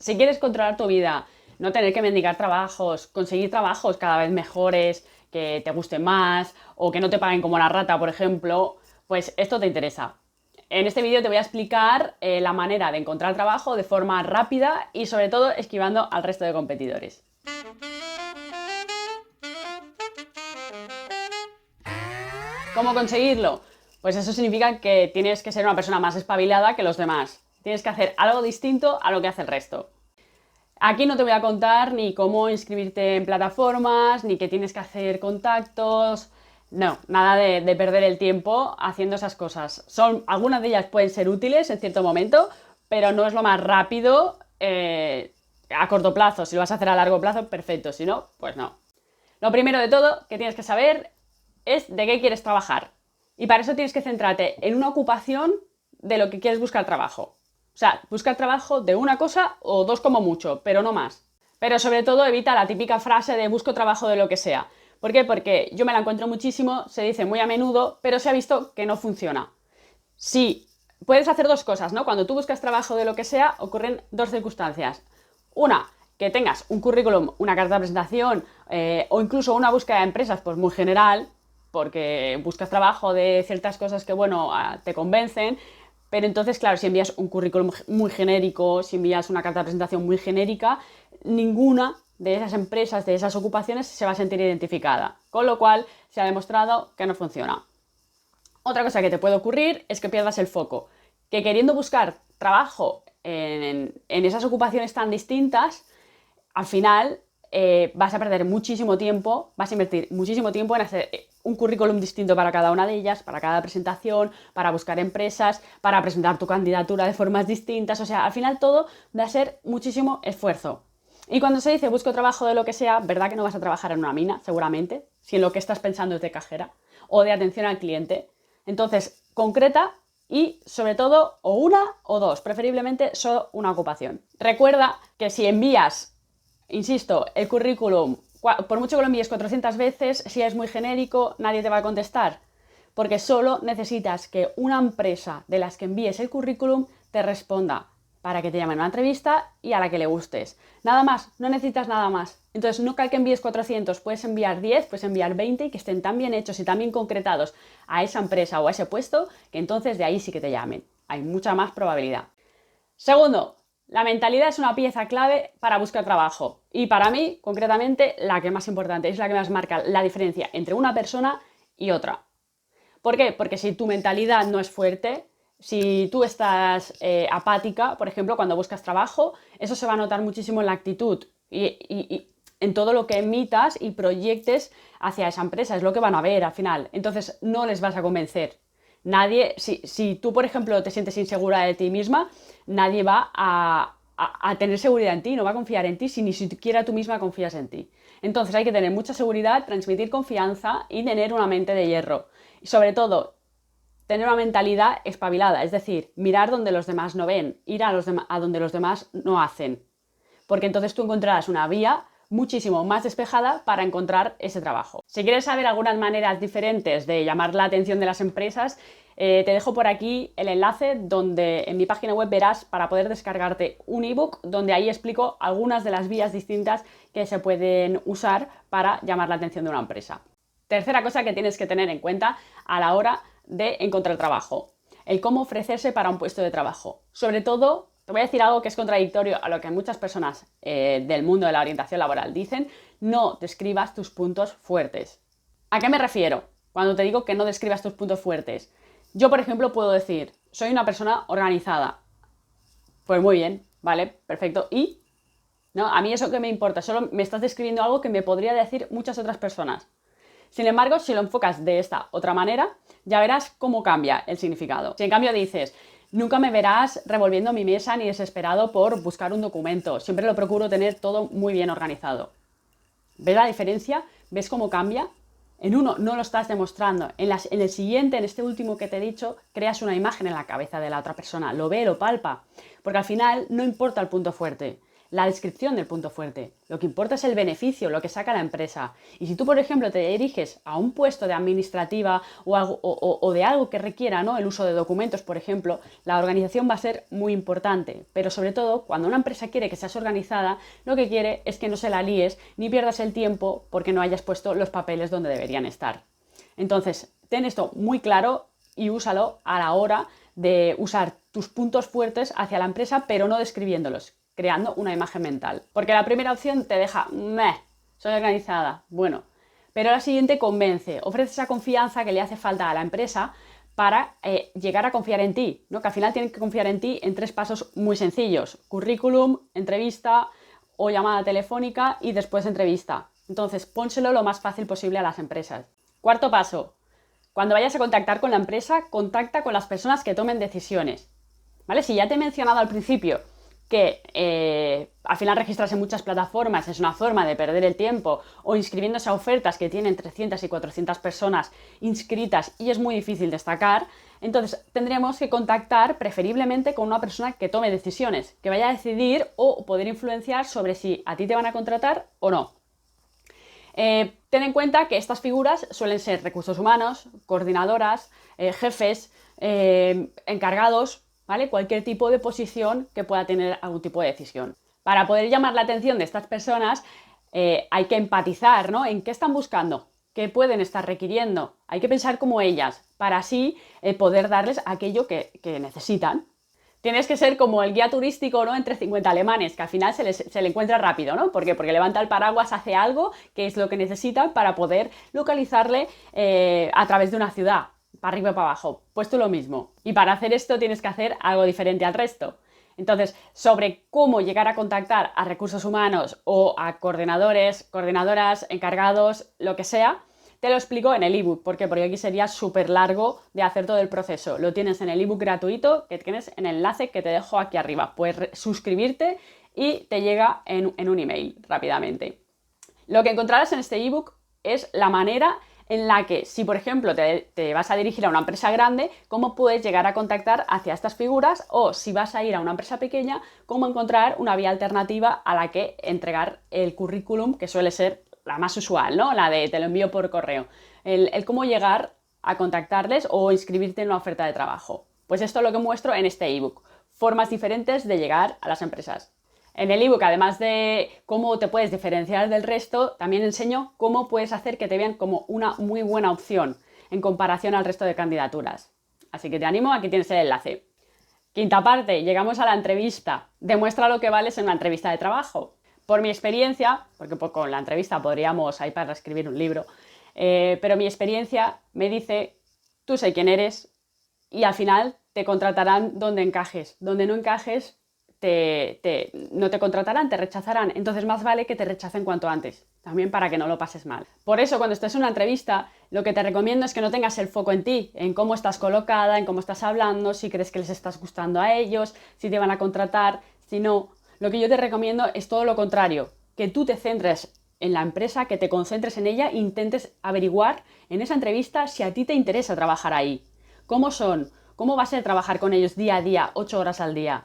Si quieres controlar tu vida, no tener que mendigar trabajos, conseguir trabajos cada vez mejores, que te gusten más o que no te paguen como la rata, por ejemplo, pues esto te interesa. En este vídeo te voy a explicar la manera de encontrar trabajo de forma rápida y sobre todo esquivando al resto de competidores. ¿Cómo conseguirlo? Pues eso significa que tienes que ser una persona más espabilada que los demás. Tienes que hacer algo distinto a lo que hace el resto. Aquí no te voy a contar ni cómo inscribirte en plataformas, ni que tienes que hacer contactos. No, nada de perder el tiempo haciendo esas cosas. Algunas de ellas pueden ser útiles en cierto momento, pero no es lo más rápido a corto plazo. Si lo vas a hacer a largo plazo, perfecto. Si no, pues no. Lo primero de todo que tienes que saber es de qué quieres trabajar. Y para eso tienes que centrarte en una ocupación de lo que quieres buscar trabajo. O sea, buscar trabajo de una cosa o dos como mucho, pero no más. Pero sobre todo evita la típica frase de busco trabajo de lo que sea. ¿Por qué? Porque yo me la encuentro muchísimo, se dice muy a menudo, pero se ha visto que no funciona. Sí, puedes hacer dos cosas, ¿no? Cuando tú buscas trabajo de lo que sea, ocurren dos circunstancias. Una, que tengas un currículum, una carta de presentación o incluso una búsqueda de empresas pues muy general, porque buscas trabajo de ciertas cosas que, bueno, te convencen. Pero entonces, claro, si envías un currículum muy genérico, si envías una carta de presentación muy genérica, ninguna de esas empresas, de esas ocupaciones, se va a sentir identificada. Con lo cual, se ha demostrado que no funciona. Otra cosa que te puede ocurrir es que pierdas el foco. Que queriendo buscar trabajo en esas ocupaciones tan distintas, al final vas a perder muchísimo tiempo, vas a invertir muchísimo tiempo en hacer un currículum distinto para cada una de ellas, para cada presentación, para buscar empresas, para presentar tu candidatura de formas distintas. O sea, al final todo va a ser muchísimo esfuerzo. Y cuando se dice busco trabajo de lo que sea, ¿verdad que no vas a trabajar en una mina, seguramente? Si en lo que estás pensando es de cajera o de atención al cliente. Entonces, concreta y, sobre todo, o una o dos, preferiblemente solo una ocupación. Recuerda que si envías, insisto, el currículum, por mucho que lo envíes 400 veces, si es muy genérico, nadie te va a contestar. Porque solo necesitas que una empresa de las que envíes el currículum te responda para que te llamen a una entrevista y a la que le gustes. Nada más, no necesitas nada más. Entonces, no que envíes 400, puedes enviar 10, puedes enviar 20 y que estén tan bien hechos y tan bien concretados a esa empresa o a ese puesto que entonces de ahí sí que te llamen. Hay mucha más probabilidad. Segundo, la mentalidad es una pieza clave para buscar trabajo. Y para mí, concretamente, la que más importante, es la que más marca la diferencia entre una persona y otra. ¿Por qué? Porque si tu mentalidad no es fuerte, si tú estás apática, por ejemplo, cuando buscas trabajo, eso se va a notar muchísimo en la actitud y en todo lo que emitas y proyectes hacia esa empresa. Es lo que van a ver al final. Entonces, no les vas a convencer. Nadie, si tú, por ejemplo, te sientes insegura de ti misma, nadie va a tener seguridad en ti, no va a confiar en ti si ni siquiera tú misma confías en ti. Entonces hay que tener mucha seguridad, transmitir confianza y tener una mente de hierro. Y sobre todo, tener una mentalidad espabilada, es decir, mirar donde los demás no ven, ir a donde los demás no hacen. Porque entonces tú encontrarás una vía muchísimo más despejada para encontrar ese trabajo. Si quieres saber algunas maneras diferentes de llamar la atención de las empresas, te dejo por aquí el enlace donde en mi página web verás para poder descargarte un ebook donde ahí explico algunas de las vías distintas que se pueden usar para llamar la atención de una empresa. Tercera cosa que tienes que tener en cuenta a la hora de encontrar trabajo, el cómo ofrecerse para un puesto de trabajo. Sobre todo, te voy a decir algo que es contradictorio a lo que muchas personas del mundo de la orientación laboral dicen: no describas tus puntos fuertes. ¿A qué me refiero cuando te digo que no describas tus puntos fuertes? Yo, por ejemplo, puedo decir, soy una persona organizada. Pues muy bien, vale, perfecto. ¿Y? ¿No? A mí eso que me importa, solo me estás describiendo algo que me podría decir muchas otras personas. Sin embargo, si lo enfocas de esta otra manera, ya verás cómo cambia el significado. Si en cambio dices, nunca me verás revolviendo mi mesa ni desesperado por buscar un documento, siempre lo procuro tener todo muy bien organizado. ¿Ves la diferencia? ¿Ves cómo cambia? En uno no lo estás demostrando, en el siguiente, en este último que te he dicho, creas una imagen en la cabeza de la otra persona, lo ve, lo palpa, porque al final no importa el punto fuerte. la descripción del punto fuerte. Lo que importa es el beneficio, lo que saca la empresa. Y si tú, por ejemplo, te diriges a un puesto de administrativa o de algo que requiera, ¿no?, el uso de documentos, por ejemplo, la organización va a ser muy importante. Pero sobre todo, cuando una empresa quiere que seas organizada, lo que quiere es que no se la líes ni pierdas el tiempo porque no hayas puesto los papeles donde deberían estar. Entonces, ten esto muy claro y úsalo a la hora de usar tus puntos fuertes hacia la empresa, pero no describiéndolos, creando una imagen mental. Porque la primera opción te deja, meh, soy organizada, bueno, pero la siguiente convence, ofrece esa confianza que le hace falta a la empresa para llegar a confiar en ti, ¿no? Que al final tienen que confiar en ti en 3 pasos muy sencillos: currículum, entrevista o llamada telefónica y después entrevista. Entonces, pónselo lo más fácil posible a las empresas. Cuarto paso: cuando vayas a contactar con la empresa, contacta con las personas que tomen decisiones, ¿vale? Si ya te he mencionado al principio que al final registrarse en muchas plataformas es una forma de perder el tiempo, o inscribiéndose a ofertas que tienen 300 y 400 personas inscritas y es muy difícil destacar, entonces tendremos que contactar preferiblemente con una persona que tome decisiones, que vaya a decidir o poder influenciar sobre si a ti te van a contratar o no. Ten en cuenta que estas figuras suelen ser recursos humanos, coordinadoras, jefes, encargados, ¿vale? Cualquier tipo de posición que pueda tener algún tipo de decisión. Para poder llamar la atención de estas personas hay que empatizar, ¿no?, en qué están buscando, qué pueden estar requiriendo. Hay que pensar como ellas para así poder darles aquello que necesitan. Tienes que ser como el guía turístico, ¿no?, entre 50 alemanes, que al final se le encuentra rápido, ¿no? ¿Por qué? Porque levanta el paraguas, hace algo que es lo que necesitan para poder localizarle a través de una ciudad, para arriba y para abajo. Pues tú lo mismo. Y para hacer esto tienes que hacer algo diferente al resto. Entonces, sobre cómo llegar a contactar a recursos humanos o a coordinadores, coordinadoras, encargados, lo que sea, te lo explico en el ebook. ¿Por qué? Porque aquí sería súper largo de hacer todo el proceso. Lo tienes en el ebook gratuito que tienes en el enlace que te dejo aquí arriba. Puedes suscribirte y te llega en un email rápidamente. Lo que encontrarás en este ebook es la manera en la que, si por ejemplo te vas a dirigir a una empresa grande, cómo puedes llegar a contactar hacia estas figuras, o si vas a ir a una empresa pequeña, cómo encontrar una vía alternativa a la que entregar el currículum, que suele ser la más usual, ¿no? La de te lo envío por correo. El cómo llegar a contactarles o inscribirte en una oferta de trabajo. Pues esto es lo que muestro en este ebook. Formas diferentes de llegar a las empresas. En el ebook, además de cómo te puedes diferenciar del resto, también enseño cómo puedes hacer que te vean como una muy buena opción en comparación al resto de candidaturas. Así que te animo, aquí tienes el enlace. Quinta parte, llegamos a la entrevista. Demuestra lo que vales en una entrevista de trabajo. Por mi experiencia, porque con la entrevista podríamos ahí para escribir un libro, pero mi experiencia me dice, tú sé quién eres y al final te contratarán donde encajes. Donde no encajes, no te contratarán, te rechazarán. Entonces más vale que te rechacen cuanto antes, también para que no lo pases mal. Por eso, cuando estés en una entrevista, lo que te recomiendo es que no tengas el foco en ti, en cómo estás colocada, en cómo estás hablando, si crees que les estás gustando a ellos, si te van a contratar, si no. Lo que yo te recomiendo es todo lo contrario, que tú te centres en la empresa, que te concentres en ella e intentes averiguar en esa entrevista si a ti te interesa trabajar ahí. ¿Cómo son? ¿Cómo va a ser trabajar con ellos día a día, 8 horas al día?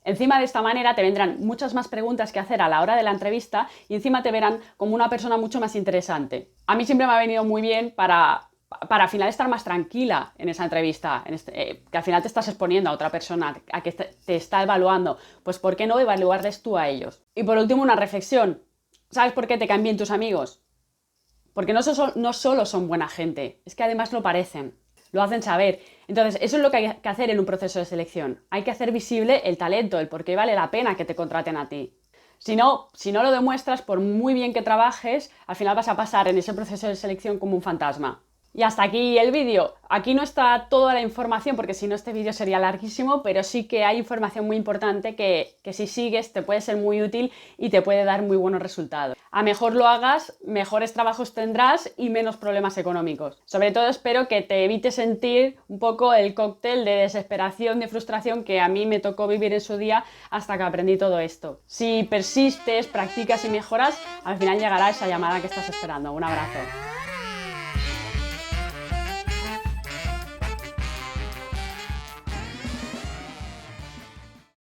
Encima, de esta manera te vendrán muchas más preguntas que hacer a la hora de la entrevista y encima te verán como una persona mucho más interesante. A mí siempre me ha venido muy bien para al final estar más tranquila en esa entrevista, que al final te estás exponiendo a otra persona, a que te está evaluando, pues ¿por qué no evaluarles tú a ellos? Y por último, una reflexión. ¿Sabes por qué te caen bien tus amigos? Porque no solo son buena gente, es que además lo parecen, lo hacen saber. Entonces, eso es lo que hay que hacer en un proceso de selección. Hay que hacer visible el talento, el por qué vale la pena que te contraten a ti. Si no lo demuestras, por muy bien que trabajes, al final vas a pasar en ese proceso de selección como un fantasma. Y hasta aquí el vídeo. Aquí no está toda la información porque si no este vídeo sería larguísimo, pero sí que hay información muy importante que si sigues te puede ser muy útil y te puede dar muy buenos resultados. A mejor lo hagas, mejores trabajos tendrás y menos problemas económicos. Sobre todo espero que te evites sentir un poco el cóctel de desesperación, de frustración que a mí me tocó vivir en su día hasta que aprendí todo esto. Si persistes, practicas y mejoras, al final llegará esa llamada que estás esperando. Un abrazo.